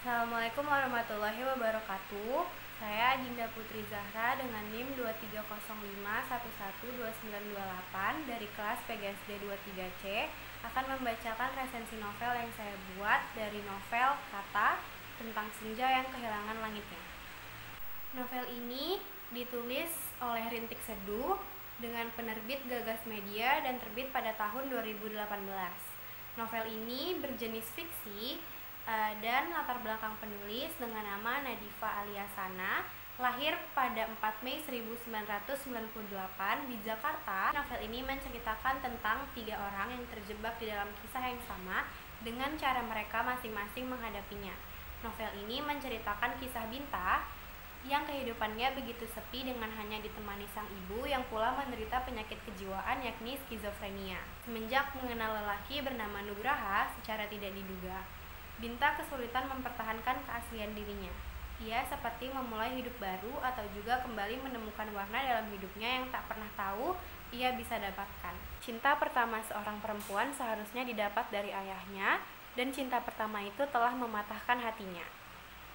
Assalamualaikum warahmatullahi wabarakatuh. Saya Dinda Putri Zahra dengan NIM 2305112928 dari kelas PGSD 23C akan membacakan resensi novel yang saya buat dari novel Kata tentang senja yang kehilangan langitnya. Novel ini ditulis oleh Rintik Seduh dengan penerbit Gagas Media dan terbit pada tahun 2018. Novel ini berjenis fiksi dan latar belakang penulis dengan nama Nadifa Aliasana, lahir pada 4 Mei 1998 di Jakarta. Novel ini menceritakan tentang 3 orang yang terjebak di dalam kisah yang sama dengan cara mereka masing-masing menghadapinya. Novel ini menceritakan kisah Binta yang kehidupannya begitu sepi dengan hanya ditemani sang ibu yang pula menderita penyakit kejiwaan yakni skizofrenia. Semenjak mengenal lelaki bernama Nugraha secara tidak diduga, Binta kesulitan mempertahankan keaslian dirinya. Ia seperti memulai hidup baru atau juga kembali menemukan warna dalam hidupnya yang tak pernah tahu ia bisa dapatkan. Cinta pertama seorang perempuan seharusnya didapat dari ayahnya, dan cinta pertama itu telah mematahkan hatinya.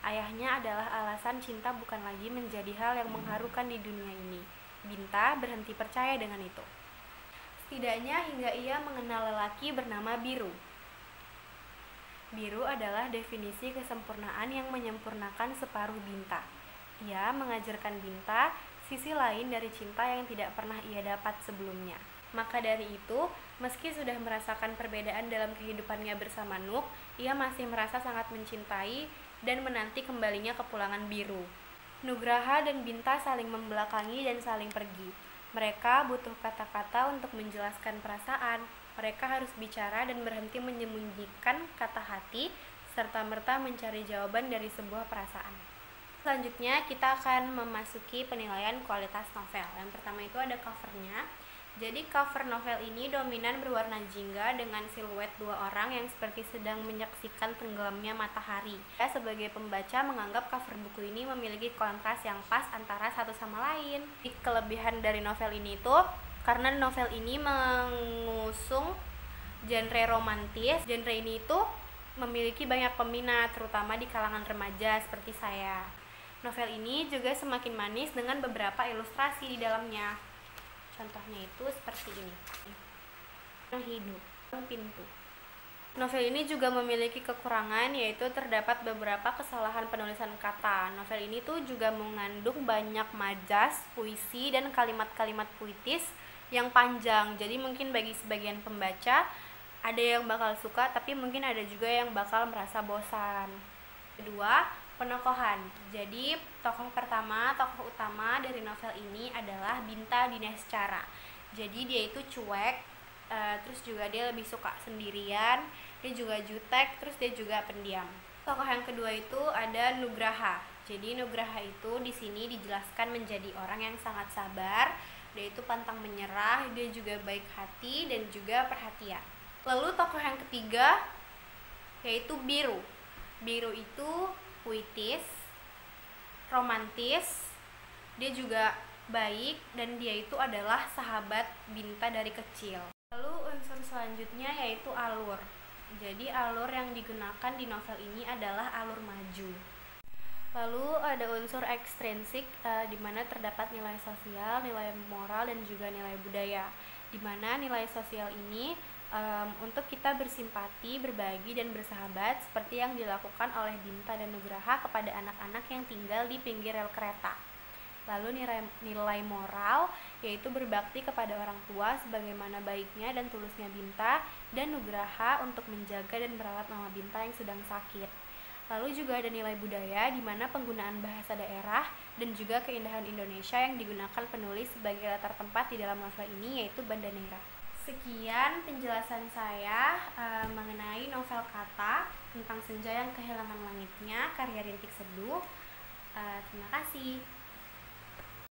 Ayahnya adalah alasan cinta bukan lagi menjadi hal yang mengharukan di dunia ini. Binta berhenti percaya dengan itu. Setidaknya hingga ia mengenal lelaki bernama Biru. Biru adalah definisi kesempurnaan yang menyempurnakan separuh Binta. Ia mengajarkan Binta sisi lain dari cinta yang tidak pernah ia dapat sebelumnya. Maka dari itu, meski sudah merasakan perbedaan dalam kehidupannya bersama Nuk, ia masih merasa sangat mencintai dan menanti kembalinya kepulangan Biru. Nugraha dan Binta saling membelakangi dan saling pergi. Mereka butuh kata-kata untuk menjelaskan perasaan. Mereka harus bicara dan berhenti menyembunyikan kata hati, serta-merta mencari jawaban dari sebuah perasaan. Selanjutnya kita akan memasuki penilaian kualitas novel. Yang pertama itu ada covernya. Jadi cover novel ini dominan berwarna jingga dengan siluet 2 orang yang seperti sedang menyaksikan tenggelamnya matahari. Saya sebagai pembaca menganggap cover buku ini memiliki kontras yang pas antara satu sama lain. Kelebihan dari novel ini itu karena novel ini mengusung genre romantis. Genre ini itu memiliki banyak peminat, terutama di kalangan remaja seperti saya. Novel ini juga semakin manis dengan beberapa ilustrasi di dalamnya. Contohnya itu seperti ini. Hidup, pintu. Novel ini juga memiliki kekurangan, yaitu terdapat beberapa kesalahan penulisan kata. Novel ini tuh juga mengandung banyak majas, puisi, dan kalimat-kalimat puitis yang panjang. Jadi mungkin bagi sebagian pembaca ada yang bakal suka, tapi mungkin ada juga yang bakal merasa bosan. Kedua, penokohan. Jadi tokoh utama dari novel ini adalah Binta Dinescara. Jadi dia itu cuek, terus juga dia lebih suka sendirian, dia juga jutek, terus dia juga pendiam. Tokoh yang kedua itu ada Nugraha. Jadi Nugraha itu di sini dijelaskan menjadi orang yang sangat sabar, dia itu pantang menyerah, dia juga baik hati dan juga perhatian. Lalu tokoh yang ketiga yaitu Biru. Biru itu puitis, romantis, dia juga baik, dan dia itu adalah sahabat Binta dari kecil. Lalu unsur selanjutnya yaitu alur. Jadi alur yang digunakan di novel ini adalah alur maju. Lalu ada unsur ekstrinsik, di mana terdapat nilai sosial, nilai moral, dan juga nilai budaya. Di mana nilai sosial ini untuk kita bersimpati, berbagi, dan bersahabat seperti yang dilakukan oleh Binta dan Nugraha kepada anak-anak yang tinggal di pinggir rel kereta. Lalu nilai moral yaitu berbakti kepada orang tua sebagaimana baiknya dan tulusnya Binta dan Nugraha untuk menjaga dan merawat mama Binta yang sedang sakit. Lalu juga ada nilai budaya di mana penggunaan bahasa daerah dan juga keindahan Indonesia yang digunakan penulis sebagai latar tempat di dalam novel ini yaitu Banda Neira. Sekian penjelasan saya mengenai novel Kata tentang senja yang kehilangan langitnya karya Rintik Seduh. Terima kasih.